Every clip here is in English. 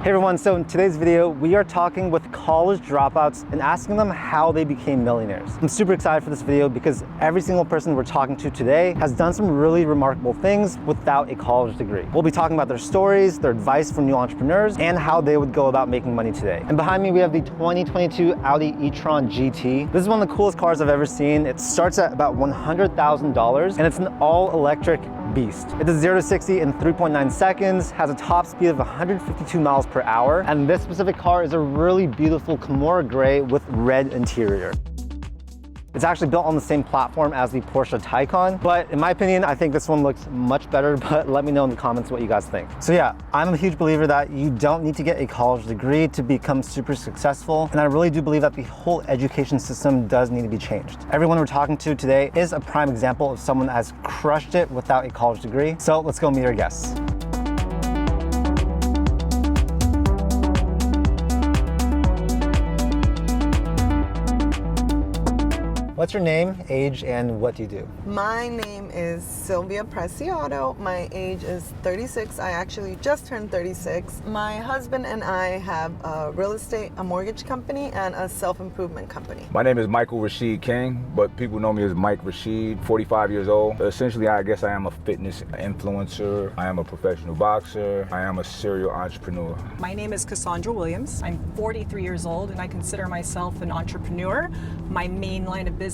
Hey everyone, so in today's video, we are talking with college dropouts and asking them how they became millionaires. I'm super excited for this video because every single person we're talking to today has done some really remarkable things without a college degree. We'll be talking about their stories, their advice for new entrepreneurs, and how they would go about making money today. And behind me, we have the 2022 Audi e-tron GT. This is one of the coolest cars I've ever seen. It starts at about $100,000 and it's an all-electric beast. It does 0 to 60 in 3.9 seconds, has a top speed of 152 miles per hour, and this specific car is a really beautiful Kimura gray with red interior. It's actually built on the same platform as the Porsche Taycan, but in my opinion, I think this one looks much better, but let me know in the comments what you guys think. So yeah, I'm a huge believer that you don't need to get a college degree to become super successful, and I really do believe that the whole education system does need to be changed. Everyone we're talking to today is a prime example of someone that has crushed it without a college degree. So let's go meet our guests. What's your name, age, and what do you do? My name is Sylvia Preciado. My age is 36. I actually just turned 36. My husband and I have a real estate, a mortgage company, and a self-improvement company. My name is Michael Rashid King, but people know me as Mike Rashid, 45 years old. Essentially, I guess I am a fitness influencer. I am a professional boxer. I am a serial entrepreneur. My name is Cassandra Williams. I'm 43 years old and I consider myself an entrepreneur. My main line of business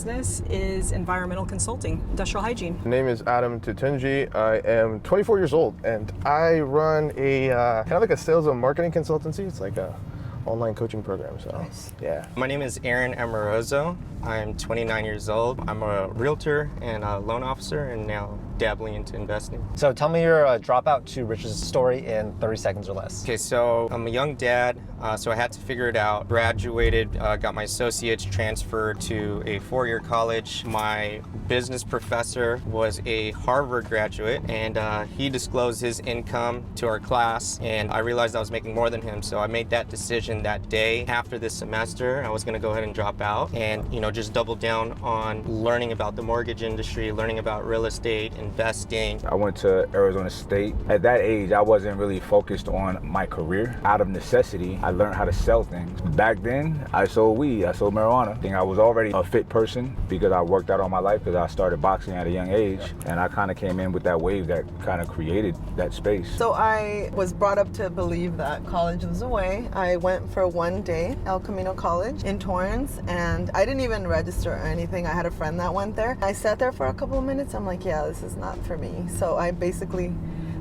is environmental consulting, industrial hygiene. My name is Adam Tutunji. I am 24 years old and I run a kind of like a sales and marketing consultancy. It's like a online coaching program, so nice. Yeah. My name is Aaron Amoroso. I'm 29 years old. I'm a realtor and a loan officer and now dabbling into investing. So tell me your dropout to riches story in 30 seconds or less. Okay, so I'm a young dad, so I had to figure it out. Graduated, got my associates, transferred to a four-year college. My business professor was a Harvard graduate and he disclosed his income to our class and I realized I was making more than him, so I made that decision that day. After this semester, I was gonna go ahead and drop out and just double down on learning about the mortgage industry, learning about real estate, investing. I went to Arizona State. At that age, I wasn't really focused on my career. Out of necessity, I learned how to sell things. Back then, I sold weed, I sold marijuana. I think I was already a fit person because I worked out all my life because I started boxing at a young age. And I kind of came in with that wave that kind of created that space. So I was brought up to believe that college was the way. I went for one day, El Camino College in Torrance, and I didn't even register or anything. I had a friend that went there. I sat there for a couple of minutes. I'm like, yeah, this is not for me. So I basically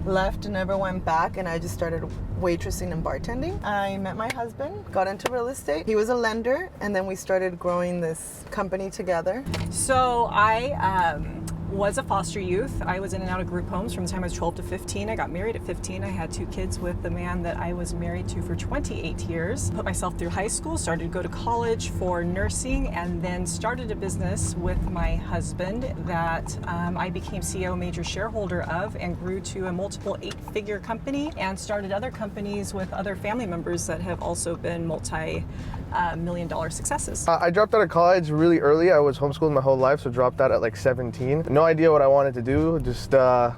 left and never went back, and I just started waitressing and bartending. I met my husband, got into real estate. He was a lender, and then we started growing this company together. So I was a foster youth. I was in and out of group homes from the time I was 12 to 15. I got married at 15. I had two kids with the man that I was married to for 28 years. Put myself through high school, started to go to college for nursing, and then started a business with my husband that I became CEO, major shareholder of, and grew to a multiple 8-figure company, and started other companies with other family members that have also been multi-million-dollar successes. I dropped out of college really early. I was homeschooled my whole life, so dropped out at like 17. No idea what I wanted to do, just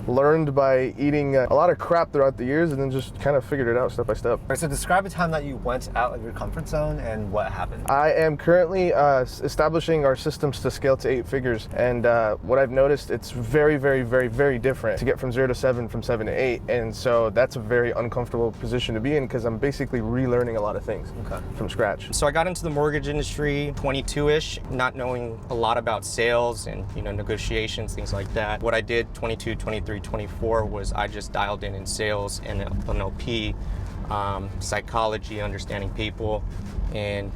learned by eating a lot of crap throughout the years and then just kind of figured it out step by step. All right, so describe a time that you went out of your comfort zone and what happened. I am currently establishing our systems to scale to 8 figures, and what I've noticed, it's very, very, very, very different to get from 0 to 7, from 7 to 8, and so that's a very uncomfortable position to be in because I'm basically relearning a lot of things from scratch. So I got into the mortgage industry 22-ish, not knowing a lot about sales and negotiations, things like that. What I did 22, 23, 24 was I just dialed in sales and NLP, psychology, understanding people, and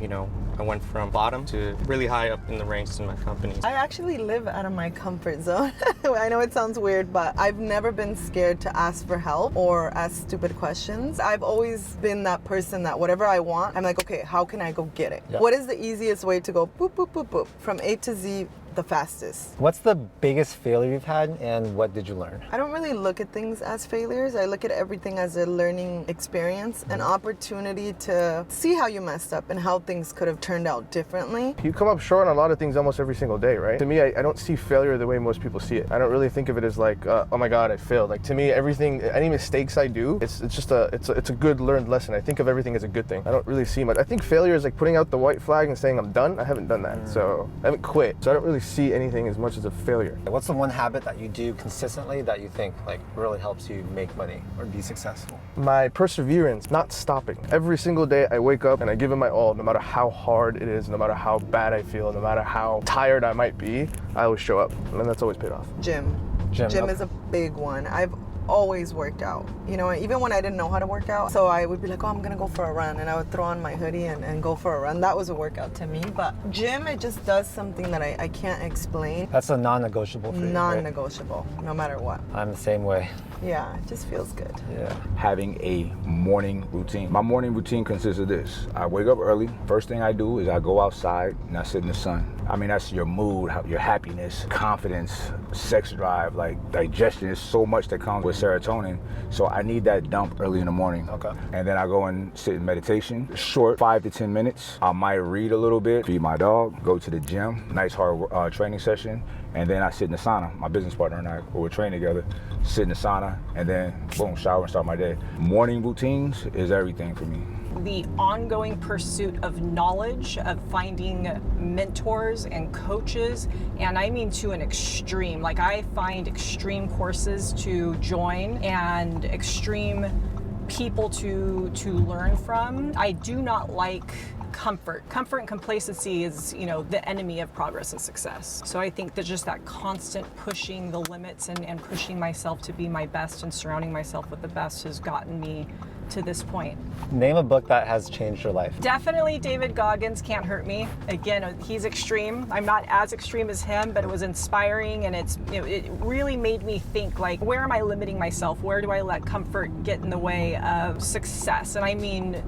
I went from bottom to really high up in the ranks in my company. I actually live out of my comfort zone. I know it sounds weird, but I've never been scared to ask for help or ask stupid questions. I've always been that person that whatever I want, I'm like, okay, how can I go get it? Yep. What is the easiest way to go boop, boop, boop, boop, from A to Z the fastest. What's the biggest failure you've had, and what did you learn? I don't really look at things as failures. I look at everything as a learning experience, an opportunity to see how you messed up and how things could have turned out differently. You come up short on a lot of things almost every single day, right? To me, I don't see failure the way most people see it. I don't really think of it as like, oh my God, I failed. Like to me, everything, any mistakes I do, it's just it's a good learned lesson. I think of everything as a good thing. I don't really see much. I think failure is like putting out the white flag and saying I'm done. I haven't done that, so I haven't quit. So I don't really see anything as much as a failure. What's the one habit that you do consistently that you think like really helps you make money or be successful? My perseverance, not stopping. Every single day I wake up and I give it my all, no matter how hard it is, no matter how bad I feel, no matter how tired I might be, I always show up, and that's always paid off. Gym Okay. is a big one. I've always worked out, you know, even when I didn't know how to work out. So I would be like, oh, I'm gonna go for a run, and I would throw on my hoodie and go for a run. That was a workout to me. But gym, it just does something that I can't explain. That's a non-negotiable for you, right? Non-negotiable, no matter what. I'm the same way. Yeah, it just feels good. Yeah. Having a morning routine. My morning routine consists of this. I wake up early. First thing I do is I go outside and I sit in the sun. I mean, that's your mood, your happiness, confidence, sex drive, like digestion. There's so much that comes with serotonin. So I need that dump early in the morning. Okay. And then I go and sit in meditation. Short, 5 to 10 minutes. I might read a little bit, feed my dog, go to the gym, nice hard training session. And then I sit in the sauna. My business partner and I, we'll train together, sit in the sauna, and then boom, shower and start my day. Morning routines is everything for me. The ongoing pursuit of knowledge, of finding mentors and coaches, and I mean to an extreme. Like I find extreme courses to join and extreme people to learn from. I do not like comfort. Comfort and complacency is, you know, the enemy of progress and success. So I think that just that constant pushing the limits and pushing myself to be my best and surrounding myself with the best has gotten me to this point. Name a book that has changed your life. Definitely David Goggins' Can't Hurt Me. Again, he's extreme. I'm not as extreme as him, but it was inspiring, and it really made me think, like, where am I limiting myself? Where do I let comfort get in the way of success? And I mean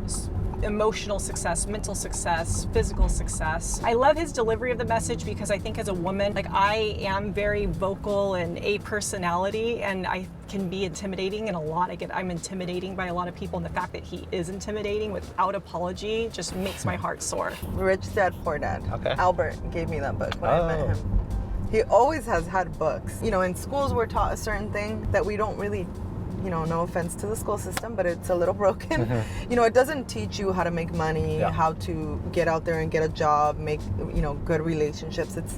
emotional success, mental success, physical success. I love his delivery of the message because I think as a woman, like I am very vocal and a personality, and I can be intimidating in a lot. I'm intimidating by a lot of people, and the fact that he is intimidating without apology just makes my heart soar. Rich Dad, Poor Dad. Okay. Albert gave me that book when I met him. He always has had books. You know, in schools we're taught a certain thing that we don't really, you know, no offense to the school system, but it's a little broken. You know, it doesn't teach you how to make money, how to get out there and get a job, make, you know, good relationships. It's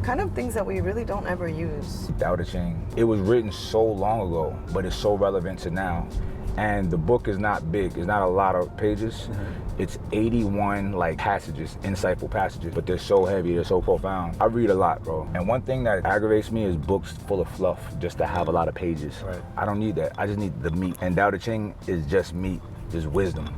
kind of things that we really don't ever use. Without a chain. It was written so long ago, but it's so relevant to now. And the book is not big. It's not a lot of pages. It's 81 like passages, insightful passages, but they're so heavy, they're so profound. I read a lot, bro. And one thing that aggravates me is books full of fluff just to have a lot of pages. Right. I don't need that. I just need the meat. And Tao Te Ching is just meat. Is wisdom.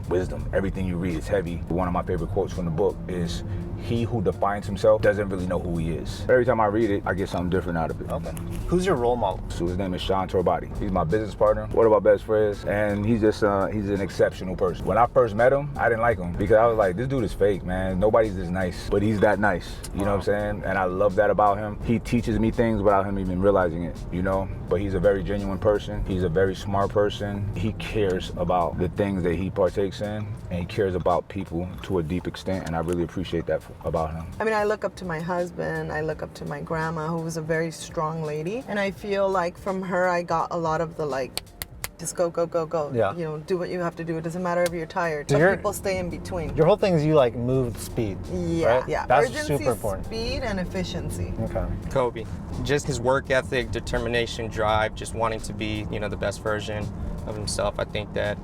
Everything you read is heavy. One of my favorite quotes from the book is, "He who defines himself doesn't really know who he is." Every time I read it, I get something different out of it. Okay. Who's your role model? So his name is Sean Torbati. He's my business partner, one of our best friends, and he's just he's an exceptional person. When I first met him, I didn't like him because I was like, this dude is fake, man. Nobody's this nice, but he's that nice. You know what I'm saying? And I love that about him. He teaches me things without him even realizing it, you know? But he's a very genuine person. He's a very smart person. He cares about the things that he partakes in, and he cares about people to a deep extent, and I really appreciate that about him. I mean, I look up to my husband, I look up to my grandma, who was a very strong lady, and I feel like from her I got a lot of the like, just go, go, go, go. Yeah. You know, do what you have to do. It doesn't matter if you're tired. So Some people stay in between. Your whole thing is you like move with speed. Yeah, right? yeah. That's Urgency, super important. speed, and efficiency. Okay. Kobe. Just his work ethic, determination, drive, just wanting to be, you know, the best version of himself. I think that,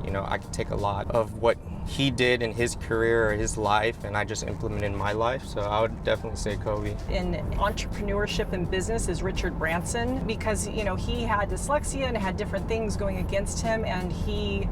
you know, I could take a lot of what he did in his career or his life, and I just implement in my life. So I would definitely say Kobe. In entrepreneurship and business is Richard Branson, because, you know, he had dyslexia and had different things going against him, and he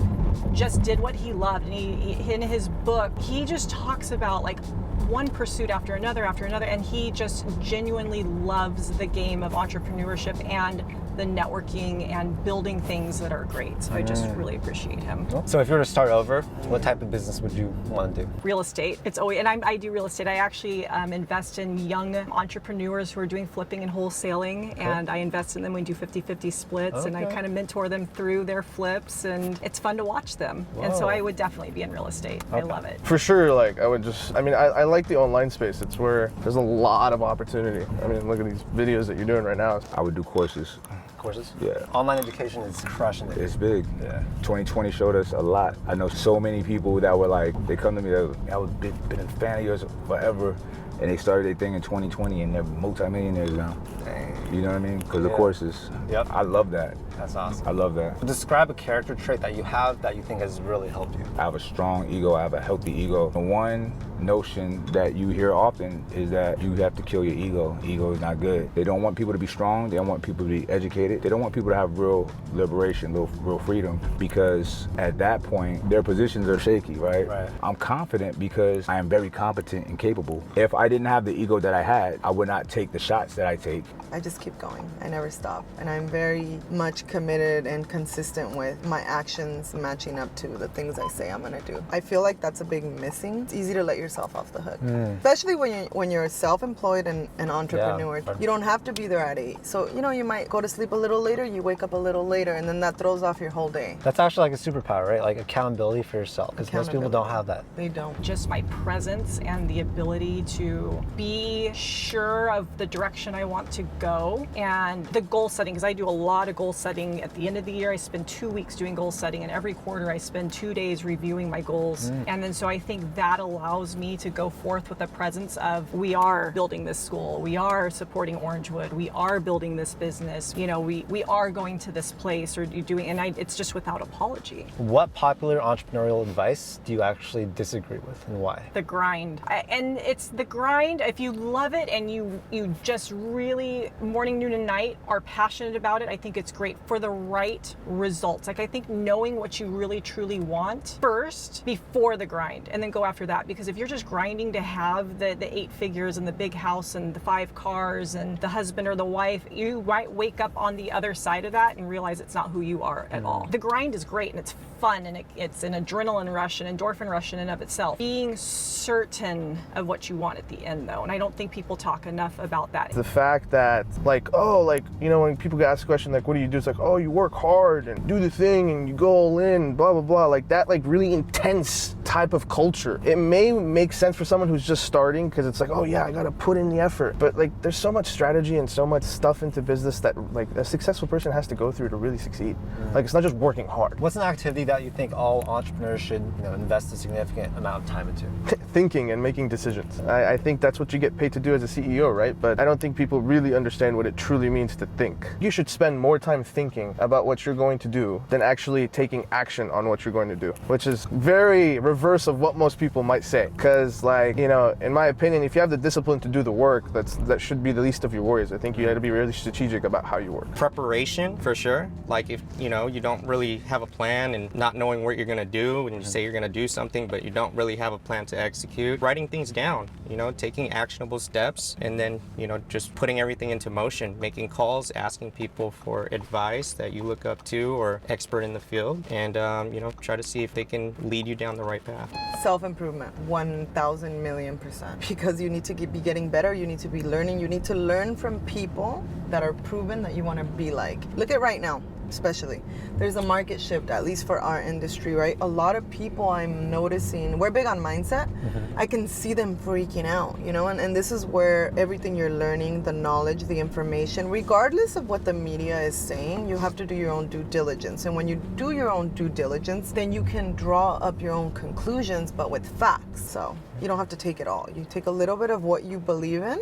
just did what he loved. And he in his book, he just talks about like one pursuit after another, and he just genuinely loves the game of entrepreneurship and the networking and building things that are great. So I just really appreciate him. So if you were to start over, what type of business would you want to do? Real estate. It's always, and I do real estate. I actually invest in young entrepreneurs who are doing flipping and wholesaling, and I invest in them. We do 50-50 splits, and I kind of mentor them through their flips, and it's fun to watch them. And so I would definitely be in real estate. I love it. For sure, like I like the online space. It's where there's a lot of opportunity. I mean, look at these videos that you're doing right now. I would do courses. Courses? Yeah. Online education is crushing it. It's big. Yeah. 2020 showed us a lot. I know so many people that were like, they come to me, I was been a fan of yours forever, and they started their thing in 2020 and they're multimillionaires now. Dang. You know what I mean? Because of courses. Yep. I love that. That's awesome. I love that. Describe a character trait that you have that you think has really helped you. I have a strong ego. I have a healthy ego. The one notion that you hear often is that you have to kill your ego. Ego is not good. They don't want people to be strong. They don't want people to be educated. They don't want people to have real liberation, real freedom, because at that point, their positions are shaky, right? I'm confident because I am very competent and capable. If I didn't have the ego that I had, I would not take the shots that I take. I just keep going. I never stop. And I'm very much committed and consistent with my actions matching up to the things I say I'm gonna do. I feel like that's a big missing. It's easy to let yourself off the hook. Especially when you're self-employed and an entrepreneur. You don't have to be there at 8. So, you might go to sleep a little later, you wake up a little later, and then that throws off your whole day. That's actually like a superpower, right? Like accountability for yourself, because most people don't have that. They don't. Just my presence and the ability to be sure of the direction I want to go, and the goal setting, because I do a lot of goal setting. At the end of the year, I spend 2 weeks doing goal setting, and every quarter I spend 2 days reviewing my goals. And then so I think that allows me to go forth with a presence of, we are building this school, we are supporting Orangewood, we are building this business, we are going to this place or doing, and it's just without apology. What popular entrepreneurial advice do you actually disagree with, and why? The grind. And it's the grind. If you love it and you just really morning, noon, and night are passionate about it, I think it's great for the right results. Like, I think knowing what you really truly want first before the grind, and then go after that. Because if you're just grinding to have the 8 figures and the big house and the 5 cars and the husband or the wife, you might wake up on the other side of that and realize it's not who you are at all. The grind is great and it's fun, and it's an adrenaline rush, an endorphin rush in and of itself. Being certain of what you want at the end, though, and I don't think people talk enough about that. The fact that, when people get asked a question like, what do you do? It's like, oh, you work hard and do the thing and you go all in, blah, blah, blah. Like that, really intense type of culture. It may make sense for someone who's just starting, because it's like, oh yeah, I gotta put in the effort. But there's so much strategy and so much stuff into business that a successful person has to go through to really succeed. It's not just working hard. What's an activity that you think all entrepreneurs should invest a significant amount of time into? Thinking and making decisions. I think that's what you get paid to do as a CEO, right? But I don't think people really understand what it truly means to think. You should spend more time thinking about what you're going to do than actually taking action on what you're going to do, which is very reverse of what most people might say. Because in my opinion, if you have the discipline to do the work, that should be the least of your worries. I think you have to be really strategic about how you work. Preparation, for sure. Like if, you don't really have a plan and not knowing what you're gonna do, and you say you're gonna do something, but you don't really have a plan to execute. Writing things down, taking actionable steps, and then, just putting everything into motion, making calls, asking people for advice that you look up to or expert in the field, and, try to see if they can lead you down the right path. Self-improvement, 1,000,000,000%. Because you need to be getting better, you need to be learning, you need to learn from people that are proven that you want to be like. Look at right now. Especially, there's a market shift, at least for our industry, right? A lot of people I'm noticing, we're big on mindset. I can see them freaking out, and this is where everything you're learning, the knowledge, the information, regardless of what the media is saying, you have to do your own due diligence. And when you do your own due diligence, then you can draw up your own conclusions, but with facts. So you don't have to take it all. You take a little bit of what you believe in,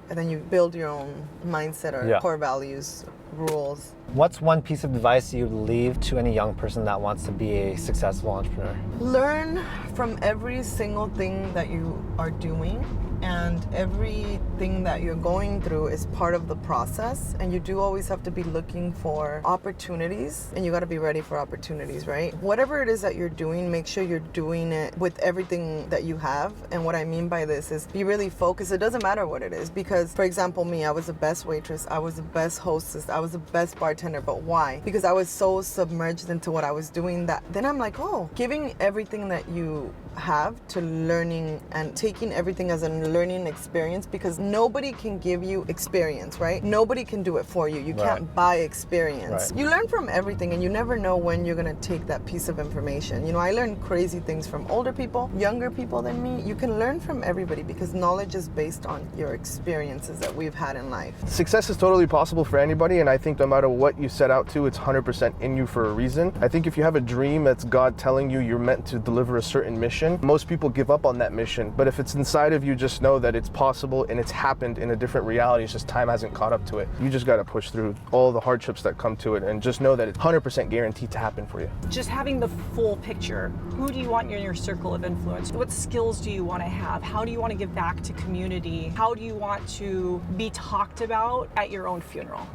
and then you build your own mindset or core values, rules. What's one piece of advice you would leave to any young person that wants to be a successful entrepreneur? Learn from every single thing that you are doing, and everything that you're going through is part of the process, and you do always have to be looking for opportunities, and you got to be ready for opportunities, right? Whatever it is that you're doing, make sure you're doing it with everything that you have. And what I mean by this is be really focused. It doesn't matter what it is, because for example, me, I was the best waitress, I was the best hostess, I was the best bartender. But why? Because I was so submerged into what I was doing that then I'm like, oh, giving everything that you have to learning and taking everything as a learning experience, because nobody can give you experience, right? Nobody can do it for you. You can't buy experience. You learn from everything, and you never know when you're gonna take that piece of information. You know, I learned crazy things from older people, younger people than me. You can learn from everybody because knowledge is based on your experiences that we've had in life. Success is totally possible for anybody, and I think no matter what you set out to, it's 100% in you for a reason. I think if you have a dream that's God telling you you're meant to deliver a certain mission, most people give up on that mission. But if it's inside of you, just know that it's possible and it's happened in a different reality. It's just time hasn't caught up to it. You just got to push through all the hardships that come to it, and just know that it's 100% guaranteed to happen for you. Just having the full picture. Who do you want in your circle of influence? What skills do you want to have? How do you want to give back to community? How do you want to be talked about at your own funeral?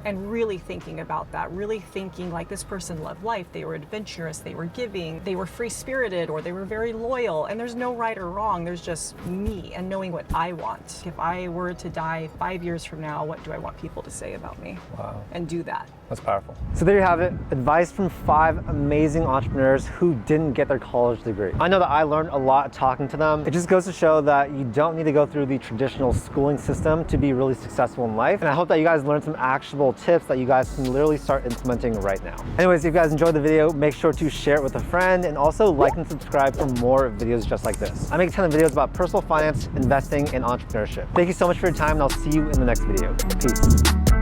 And really thinking about that, really thinking like, this person loved life, they were adventurous, they were giving, they were free-spirited, or they were very loyal. And there's no right or wrong, there's just me and knowing what I want. If I were to die 5 years from now, what do I want people to say about me? Wow. And do that. That's powerful. So there you have it, advice from 5 amazing entrepreneurs who didn't get their college degree. I know that I learned a lot talking to them. It just goes to show that you don't need to go through the traditional schooling system to be really successful in life. And I hope that you guys learned some actionable tips that you guys can literally start implementing right now. Anyways, if you guys enjoyed the video, make sure to share it with a friend, and also like and subscribe for more videos just like this. I make a ton of videos about personal finance, investing, and entrepreneurship. Thank you so much for your time, and I'll see you in the next video. Peace.